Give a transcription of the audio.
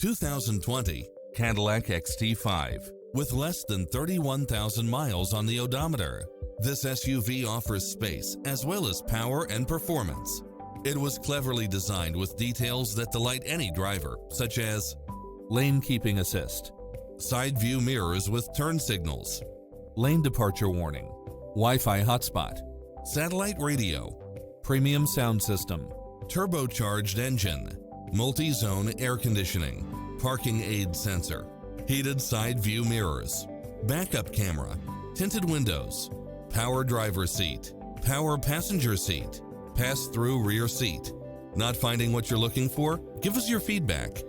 2020 Cadillac XT5 with less than 31,000 miles on the odometer. This SUV offers space as well as power and performance. It was cleverly designed with details that delight any driver, such as lane keeping assist, side view mirrors with turn signals, lane departure warning, Wi-Fi hotspot, satellite radio, premium sound system, turbocharged engine, multi-zone air conditioning, parking aid sensor, heated side view mirrors, backup camera, tinted windows, power driver seat, power passenger seat, pass-through rear seat. Not finding what you're looking for? Give us your feedback.